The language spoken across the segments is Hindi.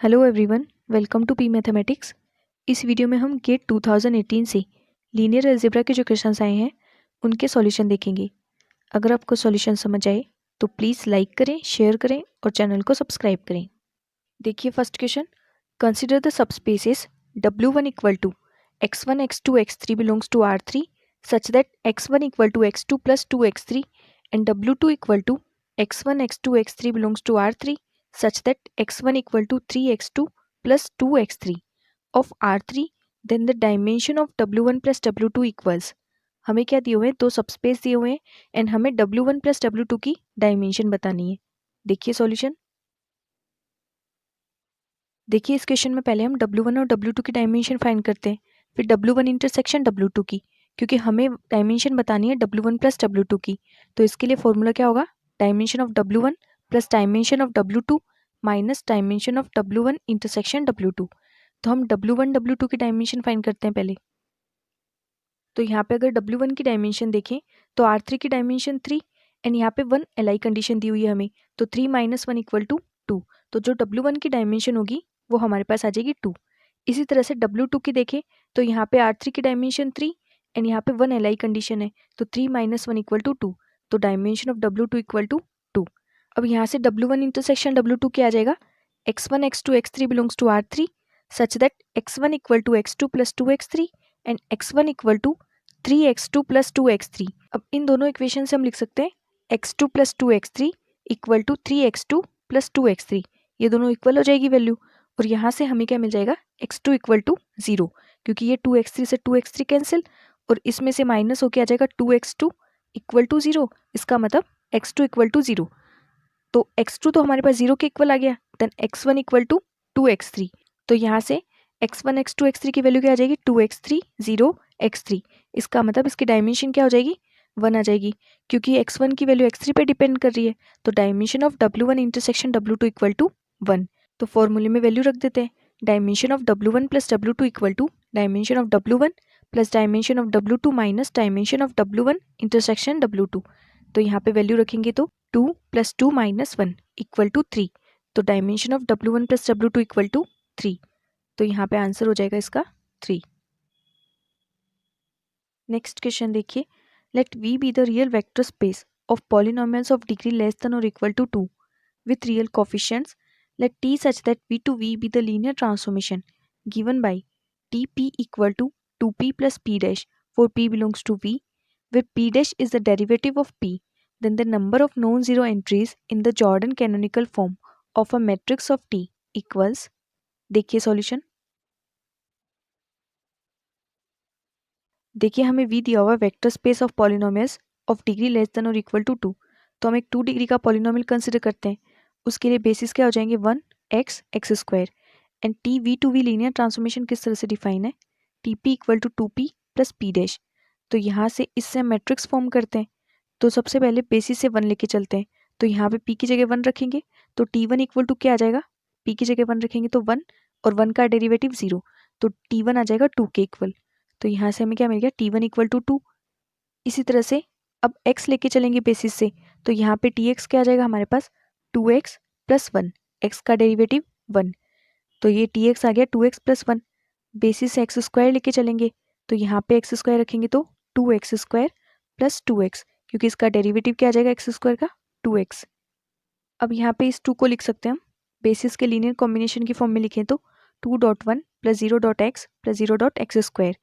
Hello everyone, welcome to P mathematics. इस वीडियो में हम गेट 2018 से लीनियर अलजेब्रा के जो क्वेश्चंस आए हैं उनके सॉल्यूशन देखेंगे। अगर आपको सॉल्यूशन समझ आए तो प्लीज़ लाइक करें, शेयर करें और चैनल को सब्सक्राइब करें। देखिए first question, consider the subspaces W1 equal to x1 x2 x3 belongs to R3 such that x1 equal to x2 plus 2x3 and W2 equal to x1 x2 x3 belongs to R3 such that x1 equal to 3x2 plus 2x3 of R3, then the dimension of W1 plus W2 equals। हमें क्या दिए हुए हैं, दो सबस्पेस दिए हुए हैं एंड हमें W1 प्लस W2 की डायमेंशन बतानी है। देखिए सॉल्यूशन। देखिए इस क्वेश्चन में पहले हम W1 और W2 की डायमेंशन फाइंड करते हैं, फिर W1 इंटरसेक्शन W2 की, क्योंकि हमें डायमेंशन बतानी है W1 प्लस W2 की। तो इसके लिए फॉर्मूला क्या होगा, dimension of W1 plus dimension of W2 minus dimension of W1 intersection W2। तो हम W1 W2 की डायमेंशन फाइंड करते हैं पहले। तो यहाँ पे अगर W1 की डायमेंशन देखें तो R3 की डायमेंशन 3 एंड यहाँ पे 1 LI कंडीशन दी हुई है हमें, तो 3 माइनस 1 इक्वल टू 2। तो जो W1 की डायमेंशन होगी वो हमारे पास आ जाएगी 2। इसी तरह से W2 की देखें तो यहाँ पे R3 की डायमेंशन 3 एंड यहाँ पे 1 LI कंडीशन है, तो 3 माइनस 1 इक्वल टू 2। तो dimension of W2 equal to 2। अब यहाँ से W1 इंटरसेक्शन W2 क्या आ जाएगा, x1 x2 x3 belongs to R3 such that x1 equal to x2 plus 2x3 and x1 equal to 3x2 plus 2x3। अब इन दोनों इक्वेशन से हम लिख सकते हैं x2 plus 2x3 equal to 3x2 plus 2x3। ये दोनों इक्वल हो जाएगी वैल्यू, और यहाँ से हमें क्या मिल जाएगा, x2 इक्वल टू 0, क्योंकि ये 2x3 से 2x3 कैंसिल और इसमें से माइनस होके आ जाएगा 2x2 इक्वल टू 0। इसका मतलब x2 इक्वल टू 0। तो x2 तो हमारे पास 0 के इक्वल आ गया, then x1 equal to 2x3। तो यहाँ से x1 x2 x3 की वैल्यू क्या आ जाएगी, 2x3 0 x3। इसका मतलब इसकी डायमेंशन क्या हो जाएगी, 1 आ जाएगी, क्योंकि x1 की वैल्यू x3 पे डिपेंड कर रही है। तो dimension of W1 intersection W2 equal to 1। तो फॉर्मूले में वैल्यू रख देते हैं, dimension of W1 plus W2 equal to dimension of W1 plus dimension of W2 minus dimension of W1 intersection W2। तो यहाँ पे वैल्यू रखेंगे तो 2 प्लस 2 माइनस 1 इक्वल टू 3। तो dimension of W1 plus W2 equal to 3। तो यहाँ पे आंसर हो जाएगा इसका 3। नेक्स्ट क्वेश्चन देखिए, let V be the real vector space of polynomials of degree less than और equal to 2 with real coefficients. Let T such that V to V be the linear transformation given by Tp equal to 2P plus P dash for P belongs to V, where P dash is the derivative of P. Then the number of non-zero entries in the Jordan canonical form of a matrix of T equals। देखिए सॉल्यूशन। देखिए हमें V दिया हुआ vector space of polynomials of degree less than और इक्वल टू 2। तो हम एक 2 डिग्री का पॉलिनोमियल कंसिडर करते हैं। उसके लिए बेसिस क्या हो जाएंगे, 1x x square. And T V to V linear transformation किस तरह से डिफाइन है, T p equal to 2p plus p dash. तो यहाँ से इससे हम मैट्रिक्स फॉर्म करते हैं। तो सबसे पहले बेसिस से 1 लेके चलते हैं। तो यहाँ पे p की जगह 1 रखेंगे तो t1 इक्वल टू क्या आ जाएगा, p की जगह 1 रखेंगे तो 1 और 1 का डेरिवेटिव 0, तो t1 आ जाएगा 2 के इक्वल। तो यहाँ से हमें क्या मिल गया, t1 इक्वल टू 2। इसी तरह से अब x लेके चलेंगे बेसिस से, तो यहाँ पे tx क्या आ जाएगा हमारे पास, 2x प्लस 1, x का डेरिवेटिव 1। तो ये tx आ गया 2x प्लस 1। बेसिस से एक्स स्क्वायर लेके चलेंगे तो यहाँ पे एक्स स्क्वायर रखेंगे तो 2x स्क्वायर प्लस 2x, क्योंकि इसका डेरिवेटिव क्या आ जाएगा एक्स स्क्वायर का, 2x। अब यहाँ पे इस 2 को लिख सकते हैं हम बेसिस के लीनियर कॉम्बिनेशन की फॉर्म में लिखें तो 2.1 plus 0.x plus 0.x square.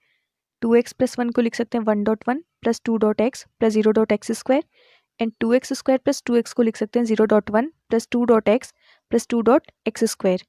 2x plus 1 को लिख सकते हैं 1.1 plus 2.x plus 0.x square. And 2x square plus 2x को लिख सकते हैं 0.1 plus 2.x plus 2.x square.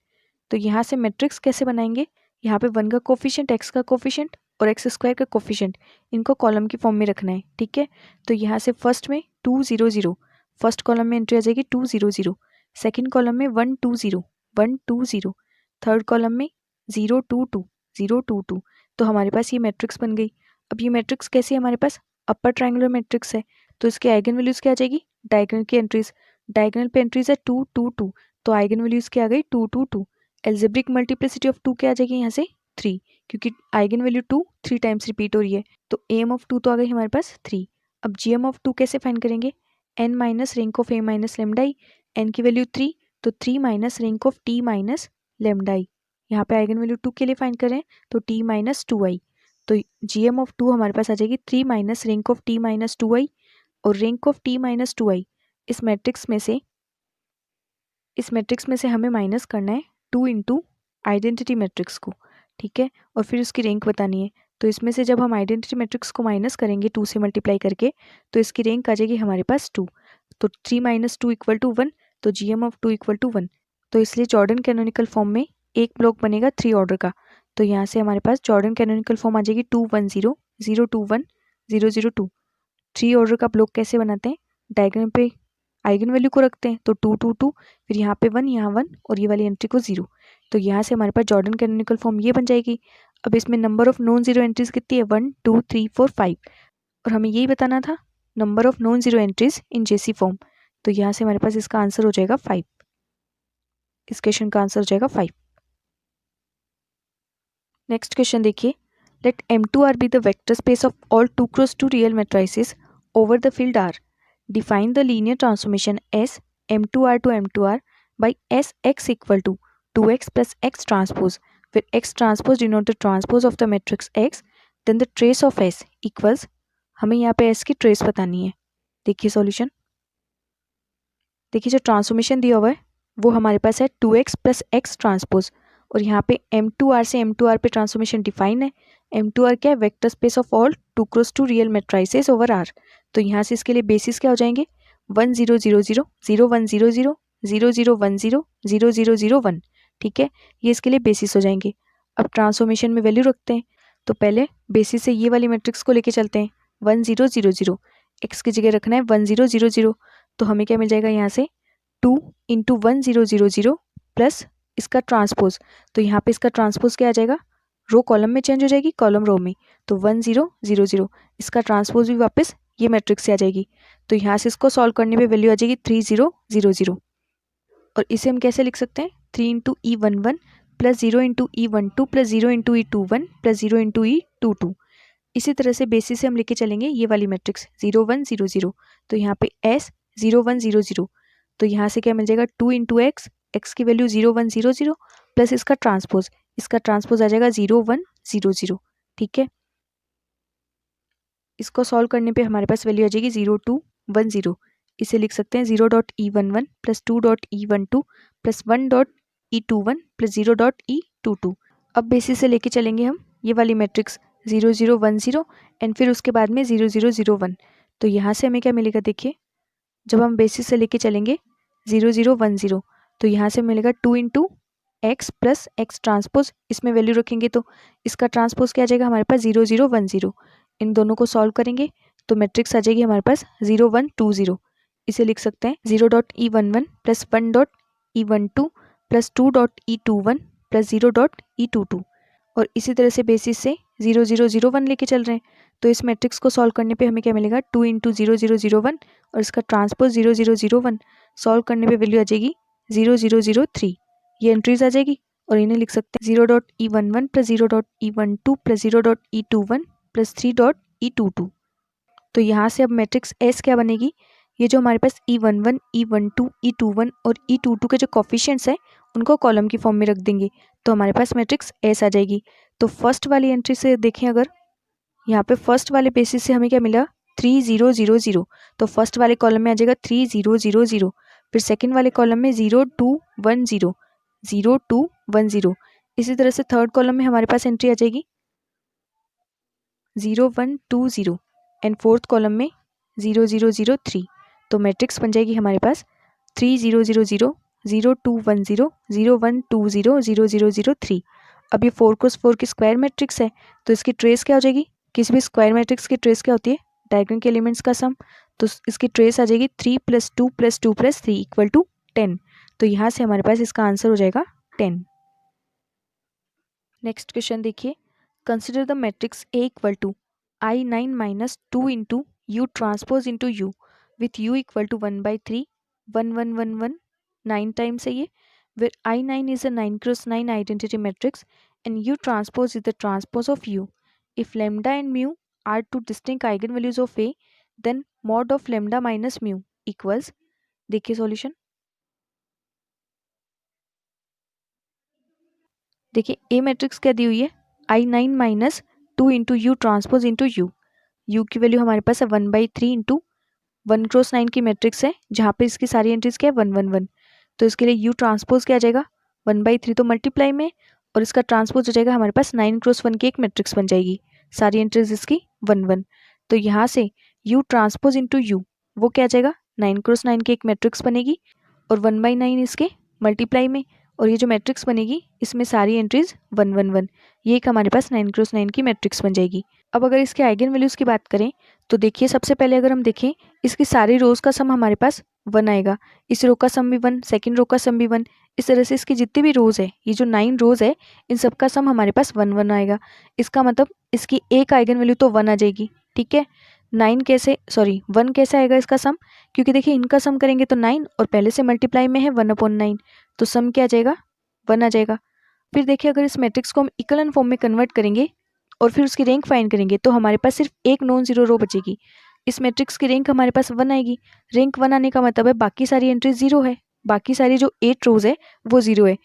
तो यहाँ से मैट्रिक्स कैसे बनाएंगे, यहाँ पे 1 का कोफिशिएंट, x का कोफिशिएंट और x स्क्वायर का कोफिशिएंट, इनको कॉलम की फॉर्म में रखना है, ठीक है। तो यहाँ से फर्स्ट में 2 0 0, फर्स्ट कॉलम में एंट्री आ जाएगी 2 0 0, सेकेंड कॉलम में 1 2 0 1 2 0, थर्ड कॉलम में 0 2 2 0 2 2। तो हमारे पास ये मैट्रिक्स बन गई। अब ये मैट्रिक्स कैसी है, हमारे पास अपर ट्रायंगुलर मैट्रिक्स है, तो इसके आइगन वैल्यूज क्या आ जाएगी, डायगोनल की एंट्रीज। डायगोनल पे एंट्रीज है 2 2 2, तो आइगन वैल्यूज क्या आ गई 2 2 2। एल्जेब्रिक मल्टीप्लिसिटी ऑफ 2 क्या आ जाएगी यहाँ से 3, क्योंकि आइगन वैल्यू 2 3 टाइम्स रिपीट हो रही है। तो एम ऑफ 2 तो आ गई हमारे पास 3। अब जीएम ऑफ 2 कैसे फाइंड करेंगे, n minus rank of a minus lambda i, n की वैल्यू 3, तो 3 minus rank of t minus lambda I. यहाँ पे आइगन वैल्यू 2 के लिए फाइंड करें तो t माइनस 2i, तो GM ऑफ 2 हमारे पास आ जाएगी 3 minus rank of t minus 2i, और rank of t minus 2i इस मैट्रिक्स में से हमें माइनस करना है 2 इंटू आइडेंटिटी मैट्रिक्स को, ठीक है, और फिर उसकी रैंक बतानी है। तो इसमें से जब हम आइडेंटिटी मैट्रिक्स को माइनस करेंगे 2 से मल्टीप्लाई करके, तो इसकी रैंक आ जाएगी हमारे पास 2। तो 3 माइनस 2 इक्वल टू 1, तो GM ऑफ 2 इक्वल टू 1। तो इसलिए जॉर्डन कैनोनिकल फॉर्म में एक ब्लॉक बनेगा 3 ऑर्डर का। तो यहाँ से हमारे पास जॉर्डन कैनोनिकल फॉर्म आ जाएगी 2 1 0 0 2 1 0 0 2। 3 ऑर्डर का ब्लॉक कैसे बनाते हैं, डायग्राम पे आइगन वैल्यू को रखते हैं, तो 2 2 2, फिर यहाँ पे 1, यहाँ 1 और ये वाली एंट्री को 0। तो यहाँ से हमारे पास जॉर्डन कैनोनिकल फॉर्म ये बन जाएगी। अब इसमें number of non zero entries कितनी है, 1 2 3 4 5, और हमें यही बताना था number of non zero entries in JC form. तो यहाँ से हमारे पास इसका आंसर हो जाएगा 5। इस क्वेश्चन का आंसर हो जाएगा 5। नेक्स्ट क्वेश्चन देखिए, let M2R be the vector space of all 2x2 real matrices over the field R. Define the linear transformation S M2R to M2R by Sx equal to 2x plus x transpose, where x transpose denote the transpose of the matrix X, then the trace of S equals, हमें यहाँ पे S की ट्रेस बतानी है। देखिए सॉल्यूशन, देखिए जो ट्रांसफॉर्मेशन दिया हुआ है वो हमारे पास है 2x प्लस एक्स ट्रांसपोज, और यहाँ पे M2R से M2R पे ट्रांसफॉर्मेशन डिफाइन है। M2R क्या है, vector space of all 2x2 real matrices over R। तो यहाँ से इसके लिए बेसिस क्या हो जाएंगे, 1 0 0 0 0 1 0 0 0 0 1 0 0 0 0 1, ठीक है, ये इसके लिए बेसिस हो जाएंगे। अब ट्रांसफॉर्मेशन में वैल्यू रखते हैं, तो पहले बेसिस से ये वाली मैट्रिक्स को लेके चलते हैं, 1 0 0 0, एक्स की जगह रखना है 1 0 0 0, तो हमें क्या मिल जाएगा यहाँ से 2 इंटू 1 0 0 0 प्लस इसका ट्रांसपोज, तो यहाँ पे इसका ट्रांसपोज क्या आ जाएगा, रो कॉलम में चेंज हो जाएगी, कॉलम रो में, तो 1 0 0 0, इसका ट्रांसपोज भी वापस ये मैट्रिक्स से आ जाएगी। तो यहाँ से इसको सॉल्व करने पे वैल्यू आ जाएगी 3 0 0 0, और इसे हम कैसे लिख सकते हैं, 3 into E11 plus 0 into E12 plus 0 into E21 plus 0 into E22। इसी तरह से बेसिस से हम लेके चलेंगे ये वाली मैट्रिक्स 0 1 0 0, तो यहाँ पे S 0 1 0 0, तो यहाँ से क्या मिल जाएगा 2 इंटू एक्स, एक्स की वैल्यू 0 1 0 0 प्लस इसका ट्रांसपोज आ जाएगा 0 1 0 0, ठीक है। इसको सॉल्व करने पे हमारे पास वैल्यू आ जाएगी 0 2 1 0, इसे लिख सकते हैं 0.E11 plus 2.E12 plus 1.E21 plus 0.E22। अब बेसिस से लेके चलेंगे हम ये वाली मैट्रिक्स 0 0 1 0 एंड फिर उसके बाद में 0 0 0 1, तो यहाँ से हमें क्या मिलेगा, देखिए जब हम बेसिस से लेके चलेंगे 0 0 1 0, तो यहाँ से मिलेगा 2 into x plus x transpose, इसमें वैल्यू रखेंगे तो इसका ट्रांसपोज क्या आ जाएगा हमारे पास 0 0 1 0, इन दोनों को सॉल्व करेंगे तो मैट्रिक्स आ जाएगी हमारे पास 0 1 2 0, इसे लिख सकते हैं 0.E11 plus 1.E12 plus 2.E21 plus 0.E22, और इसी तरह से बेसिस से 0 0 0 1 लेके चल रहे हैं, तो इस मैट्रिक्स को सॉल्व करने पे हमें क्या मिलेगा 2 इंटू 0 0 0 1 और इसका ट्रांसपोज 0 0 0 1, सॉल्व करने पे वैल्यू आ जाएगी 0 0 0 3, ये एंट्रीज आ जाएगी, और इन्हें लिख सकते हैं 0.E11 plus 0.E12 plus 0.E21 plus 3.E22। तो यहाँ से अब मैट्रिक्स S क्या बनेगी, ये जो हमारे पास E11 E12 E21 और E22 के जो कॉफिशिएंट्स हैं उनको कॉलम की फॉर्म में रख देंगे, तो हमारे पास मैट्रिक्स S आ जाएगी। तो फर्स्ट वाली एंट्री से देखें, अगर यहाँ पे फर्स्ट वाले बेसिस से हमें क्या मिला 3 0 0 0, तो फर्स्ट वाले कॉलम में आ जाएगा 3 0 0 0, फिर सेकंड वाले कॉलम में 0 2 1 0 0 2 1 0, इसी तरह से थर्ड कॉलम में हमारे पास एंट्री आ जाएगी 0 1 2 0 एंड फोर्थ कॉलम में 0 0 0 3, तो मैट्रिक्स बन जाएगी हमारे पास 3 0 0 0 0 2 1 0 0 1 2 0 0 0 0 3। अब ये 4 क्रॉस 4 की स्क्वायर मैट्रिक्स है, तो इसकी ट्रेस क्या हो जाएगी, किसी भी स्क्वायर मैट्रिक्स की ट्रेस क्या होती है, डायगोनल के एलिमेंट्स का सम, तो इसकी ट्रेस आ जाएगी 3 + 2 + 2 + 3 इक्वल टू 10, तो यहाँ से हमारे पास इसका आंसर हो जाएगा 10। नेक्स्ट क्वेश्चन देखिए, consider the matrix A equal to I9 minus 2 into U transpose into U with U equal to 1/3 1 1 1 1 9 times है ये, where I9 is a 9 × 9 identity matrix and U transpose is the transpose of U. If lambda and mu are two distinct eigenvalues of A, then mod of lambda minus mu equals, देखिए सॉल्यूशन, देखिए ए मैट्रिक्स क्या दी हुई है, I9 minus 2 into you transpose into you. You की वैल्यू हमारे पास है 1/3 इंटू 1 × 9 की मैट्रिक्स है, जहाँ पे इसकी सारी एंट्रीज क्या है 1 1 1। तो इसके लिए यू ट्रांसपोज क्या आ जाएगा 1/3 तो मल्टीप्लाई में, और इसका ट्रांसपोज हो जाएगा हमारे पास 9 × 1 की एक मैट्रिक्स बन जाएगी, सारी एंट्रीज इसकी 1 1। तो यहाँ से यू ट्रांसपोज इंटू यू वो क्या आ जाएगा 9 × 9 की एक मैट्रिक्स बनेगी, और 1/9 इसके मल्टीप्लाई में, और ये जो मैट्रिक्स बनेगी इसमें सारी एंट्रीज 1 1 1, ये एक हमारे पास 9 × 9 की मैट्रिक्स बन जाएगी। अब अगर इसके आइगन वैल्यूज़ की बात करें तो देखिए सबसे पहले अगर हम देखें इसकी सारी रोज का सम हमारे पास 1 आएगा, इस रो का सम भी 1, सेकेंड रो का सम भी 1, इस तरह से इसकी जितनी भी रोज है, ये जो 9 रोज है इन सब का सम हमारे पास 1 1 आएगा। इसका मतलब इसकी एक आइगन वैल्यू तो 1 आ जाएगी, ठीक है। 1 कैसे आएगा इसका सम, क्योंकि देखिए इनका सम करेंगे तो 9 और पहले से मल्टीप्लाई में है 1/9, तो सम क्या आ जाएगा 1 आ जाएगा। फिर देखिए अगर इस मैट्रिक्स को हम इक्वलन फॉर्म में कन्वर्ट करेंगे और फिर उसकी रैंक फाइंड करेंगे तो हमारे पास सिर्फ एक नॉन जीरो रो बचेगी। इस मैट्रिक्स की रैंक हमारे पास 1 आएगी, रैंक 1 आने का मतलब है बाकी सारी एंट्री 0 है, बाकी सारी जो 8 रोज है वो 0 है,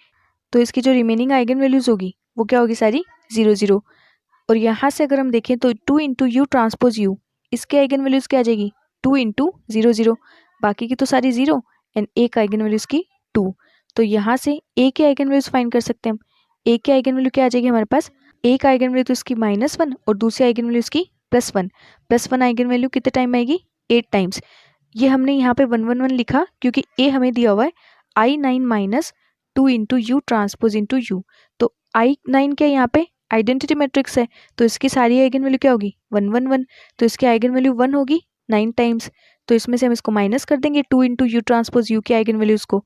तो इसकी जो रिमेनिंग आइगन वैल्यूज होगी वो क्या होगी सारी 0 0। और यहाँ से अगर हम देखें तो 2 इंटू यू ट्रांसपोज यू, इसके आइगन वैल्यूज क्या आ जाएगी 2 इंटू 0 0, बाकी की तो सारी 0 एंड एक आइगन वैल्यूज की 2। तो यहाँ से ए के आइगन वैल्यूज फाइंड कर सकते हैं हम। ए के आइगन वैल्यू क्या आ जाएगी हमारे पास, एक आइगन वैल्यू तो इसकी -1 और दूसरी आइगन वैल्यू इसकी +1। +1 आइगन वैल्यू कितने टाइम आएगी 8 टाइम्स। ये हमने यहाँ पे 1 1 1 लिखा क्योंकि ए हमें दिया हुआ है I9 minus 2 into you transpose into you. तो I9 क्या यहाँ पे आइडेंटिटी मैट्रिक्स है, तो इसकी सारी आइगन वैल्यू क्या होगी 1 1 1, तो इसकी आइगन वैल्यू 1 होगी 9 टाइम्स। तो इसमें से हम इसको माइनस कर देंगे 2 इंटू यू ट्रांसपोज यू की आइगन वैल्यूज को,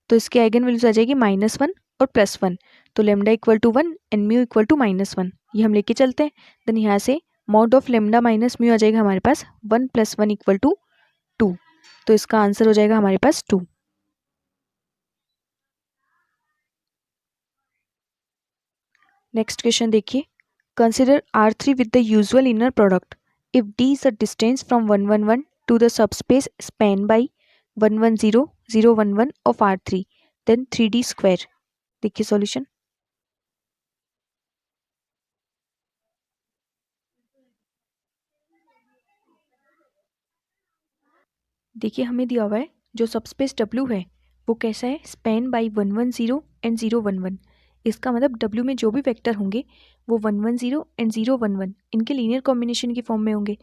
तो इसकी आइगन वैल्यूज आ जाएगी -1 और +1। तो lambda equal to 1 and mu equal to -1, ये हम लेके चलते हैं। देन यहाँ से mod of lambda minus mu आ जाएगा हमारे पास 1 + 1 इक्वल टू 2। तो इसका आंसर हो जाएगा हमारे पास 2। नेक्स्ट क्वेश्चन देखिए, consider R3 with the usual inner product if D is the distance from 1 1 1 to the subspace span by 1 1 0 0 1 1 of R3 then 3D square. देखिए सॉल्यूशन। देखिए हमें दिया हुआ है जो सबस्पेस W है वो कैसा है, स्पैन बाय 1 1 0 एंड 0 1 1। इसका मतलब W में जो भी वेक्टर होंगे वो 1 1 0 एंड 0 1 1 इनके लीनियर कॉम्बिनेशन की फॉर्म में होंगे।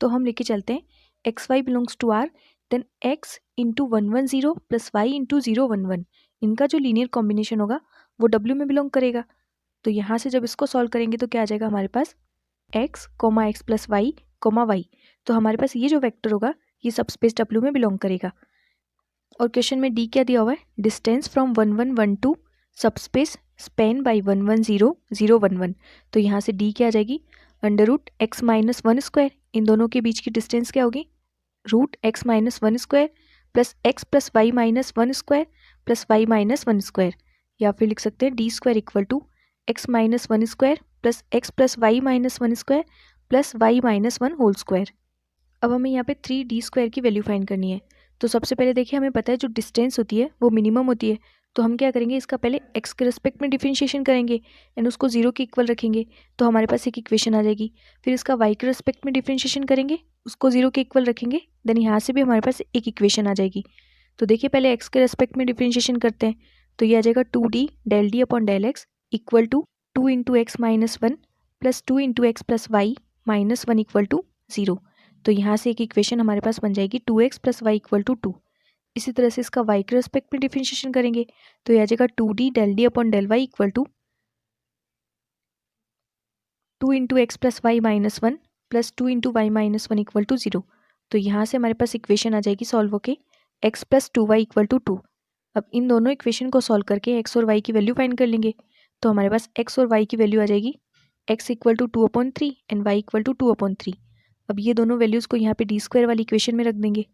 तो हम लेके चलते हैं x y belongs to R, then x into 1 1 0 plus y into 0 1 1, इनका जो लीनियर कॉम्बिनेशन होगा वो W में बिलोंग करेगा। तो यहाँ से जब इसको सॉल्व करेंगे तो क्या आ जाएगा हमारे पास एक्स प्लस वाई वाई। तो हमारे पास ये जो वेक्टर होगा ये सब स्पेस W में बिलोंग करेगा। और क्वेश्चन में डी क्या दिया हुआ है, डिस्टेंस फ्रॉम 1 1 1 टू सब स्पेस स्पेन बाई 1 1 0 0 1 1। तो यहाँ से डी क्या आ जाएगी √x - 1 स्क्वायर, इन दोनों के बीच की डिस्टेंस क्या होगी √x - 1 square plus x plus y minus 1 square plus y minus 1 square, या फिर लिख सकते हैं D square equal to x - 1 square plus x plus y minus 1 square plus y minus 1 whole square. अब हमें यहाँ पे 3D स्क्वायर की वैल्यू फाइंड करनी है। तो सबसे पहले देखिए हमें पता है जो डिस्टेंस होती है वो मिनिमम होती है, तो हम क्या करेंगे इसका पहले x के रिस्पेक्ट में डिफरेंशिएशन करेंगे एंड उसको 0 के इक्वल रखेंगे, तो हमारे पास एक इक्वेशन आ जाएगी। फिर इसका y के रिस्पेक्ट में डिफरेंशिएशन करेंगे, उसको 0 के इक्वल रखेंगे, देन यहाँ से भी हमारे पास एक इक्वेशन आ जाएगी। तो देखिए पहले x के रिस्पेक्ट में डिफरेंशिएशन करते हैं, तो ये आ जाएगा 2D del D upon del x equal to 2 into x minus 1 plus 2 into x plus y minus 1 equal to 0। तो यहाँ से एक इक्वेशन हमारे पास बन जाएगी 2x plus Y equal to 2। इसी तरह से इसका y के रिस्पेक्ट में डिफरेंशिएशन करेंगे, तो यह आ जाएगा 2D del D upon del y equal to 2 into x plus y minus 1 plus 2 into y minus 1 equal to 0। तो यहाँ से हमारे पास इक्वेशन आ जाएगी सॉल्व होके x plus 2y equal to 2। अब इन दोनों इक्वेशन को सॉल्व करके x और y की वैल्यू फाइंड कर लेंगे, तो हमारे पास x और y की वैल्यू आ जाएगी x equal to 2/3 and y equal to 2/3। अब ये दोनों वैल्यूज़ को यहाँ पे डी स्क्वायर वाली इक्वेशन में रख देंगे,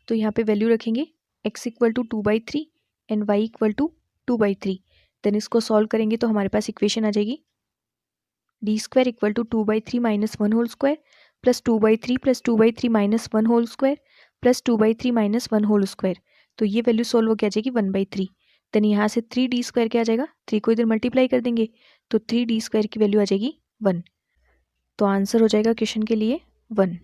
तो यहाँ पे वैल्यू रखेंगे x equal to 2/3 and y equal to 2/3। Then इसको सॉल्व करेंगे तो हमारे पास इक्वेशन आ जाएगी D square equal to 2/3 minus 1 whole square plus 2/3 plus 2/3 minus 1 whole square plus 2/3 minus 1 whole square. तो ये वैल्यू सॉल्व हो के आ जाएगी 1/3। देन यहाँ से 3d² क्या आ जाएगा, 3 को इधर मल्टीप्लाई कर देंगे तो 3d² की वैल्यू आ जाएगी 1। तो आंसर हो जाएगा क्वेश्चन के लिए 1।